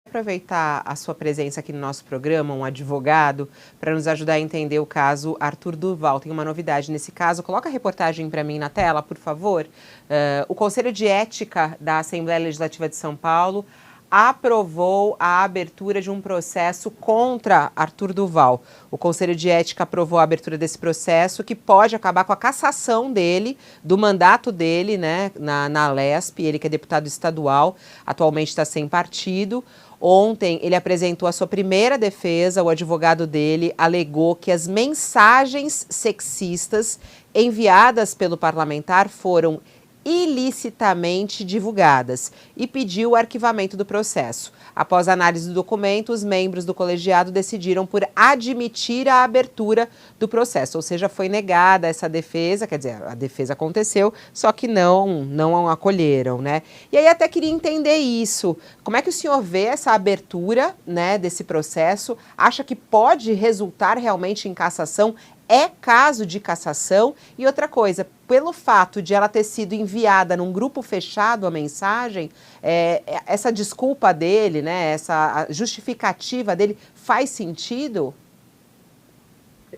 Aproveitar a sua presença aqui no nosso programa, um advogado, para nos ajudar a entender o caso Arthur Duval. Tem uma novidade nesse caso. Coloca a reportagem para mim na tela, por favor. O Conselho de Ética da Assembleia Legislativa de São Paulo aprovou a abertura de um processo contra Arthur Duval. O Conselho de Ética aprovou a abertura desse processo, que pode acabar com a cassação dele, do mandato dele, né, na Lesp. Ele que é deputado estadual, atualmente está sem partido. Ontem, ele apresentou a sua primeira defesa. O advogado dele alegou que as mensagens sexistas enviadas pelo parlamentar foram ilicitamente divulgadas e pediu o arquivamento do processo. Após a análise do documento, os membros do colegiado decidiram por admitir a abertura do processo, ou seja, foi negada essa defesa, quer dizer, a defesa aconteceu, só que não acolheram, né? E aí até queria entender isso. Como é que o senhor vê essa abertura, né, desse processo? Acha que pode resultar realmente em cassação? É caso de cassação? E outra coisa, pelo fato de ela ter sido enviada num grupo fechado a mensagem, essa desculpa dele, né, essa justificativa dele, faz sentido?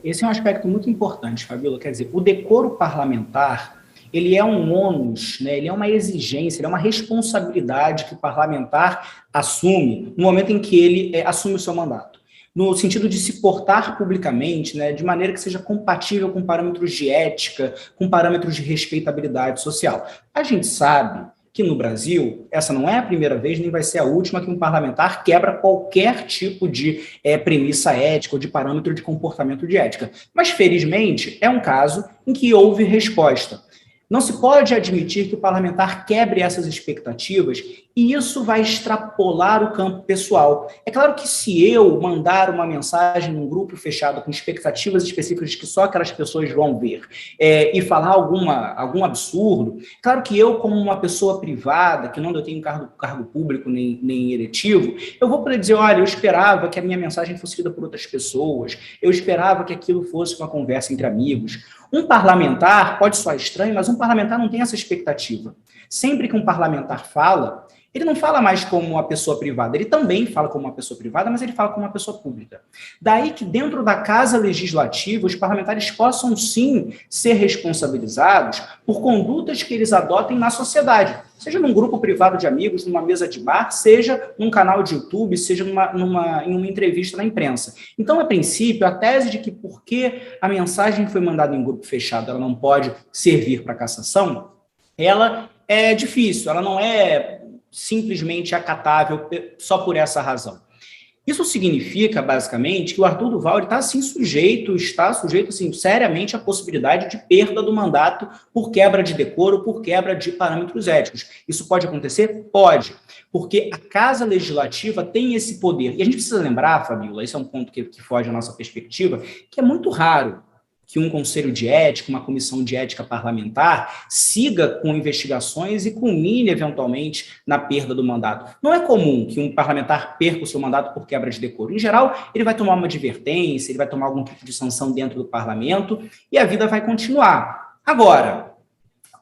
Esse é um aspecto muito importante, Fabíola. Quer dizer, o decoro parlamentar, ele é um ônus, né, ele é uma exigência, ele é uma responsabilidade que o parlamentar assume no momento em que ele assume o seu mandato, no sentido de se portar publicamente, né, de maneira que seja compatível com parâmetros de ética, com parâmetros de respeitabilidade social. A gente sabe que no Brasil, essa não é a primeira vez, nem vai ser a última, que um parlamentar quebra qualquer tipo de premissa ética ou de parâmetro de comportamento de ética. Mas, felizmente, é um caso em que houve resposta. Não se pode admitir que o parlamentar quebre essas expectativas e isso vai extrapolar o campo pessoal. É claro que se eu mandar uma mensagem num grupo fechado com expectativas específicas que só aquelas pessoas vão ver e falar algum absurdo, claro que eu, como uma pessoa privada, que não detém cargo público nem eletivo, eu vou poder dizer, olha, eu esperava que a minha mensagem fosse lida por outras pessoas, eu esperava que aquilo fosse uma conversa entre amigos. Um parlamentar, pode soar estranho, mas um parlamentar não tem essa expectativa. Sempre que um parlamentar fala, ele não fala mais como uma pessoa privada, ele também fala como uma pessoa privada, mas ele fala como uma pessoa pública. Daí que dentro da Casa Legislativa, os parlamentares possam sim ser responsabilizados por condutas que eles adotem na sociedade, seja num grupo privado de amigos, numa mesa de bar, seja num canal de YouTube, seja em uma entrevista na imprensa. Então, a princípio, a tese de que porque a mensagem foi mandada em grupo fechado, ela não pode servir para cassação, ela é difícil, ela não é simplesmente acatável só por essa razão. Isso significa, basicamente, que o Arthur Duval está sujeito assim, seriamente à possibilidade de perda do mandato por quebra de decoro, por quebra de parâmetros éticos. Isso pode acontecer? Pode, porque a Casa Legislativa tem esse poder. E a gente precisa lembrar, Fabíola, esse é um ponto que foge à nossa perspectiva, que é muito raro que um conselho de ética, uma comissão de ética parlamentar, siga com investigações e culmine, eventualmente, na perda do mandato. Não é comum que um parlamentar perca o seu mandato por quebra de decoro. Em geral, ele vai tomar uma advertência, ele vai tomar algum tipo de sanção dentro do parlamento e a vida vai continuar. Agora,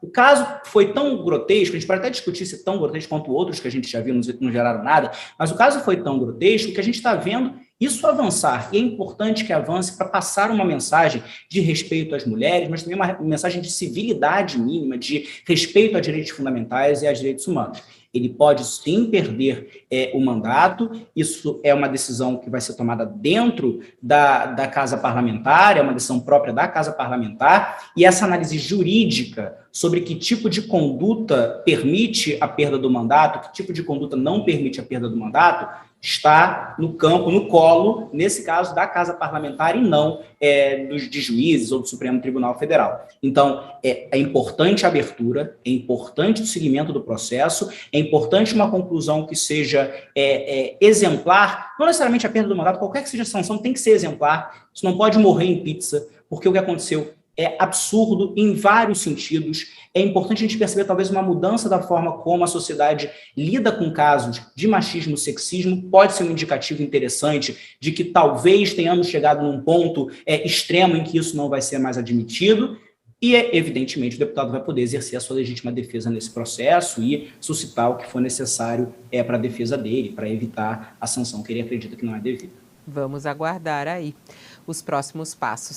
o caso foi tão grotesco, a gente pode até discutir se é tão grotesco quanto outros que a gente já viu, não geraram nada, mas o caso foi tão grotesco que a gente está vendo isso avançar, e é importante que avance para passar uma mensagem de respeito às mulheres, mas também uma mensagem de civilidade mínima, de respeito a direitos fundamentais e a direitos humanos. Ele pode sim perder o mandato, isso é uma decisão que vai ser tomada dentro da Casa Parlamentar, é uma decisão própria da Casa Parlamentar, e essa análise jurídica sobre que tipo de conduta permite a perda do mandato, que tipo de conduta não permite a perda do mandato, está no campo, no colo, nesse caso, da Casa Parlamentar e não de juízes ou do Supremo Tribunal Federal. Então, é importante a abertura, é importante o seguimento do processo, é importante uma conclusão que seja exemplar, não necessariamente a perda do mandato, qualquer que seja a sanção tem que ser exemplar, isso não pode morrer em pizza, porque o que aconteceu é absurdo em vários sentidos. É importante a gente perceber talvez uma mudança da forma como a sociedade lida com casos de machismo e sexismo, pode ser um indicativo interessante de que talvez tenhamos chegado num ponto extremo em que isso não vai ser mais admitido. E, evidentemente, o deputado vai poder exercer a sua legítima defesa nesse processo e suscitar o que for necessário para a defesa dele, para evitar a sanção que ele acredita que não é devida. Vamos aguardar aí os próximos passos.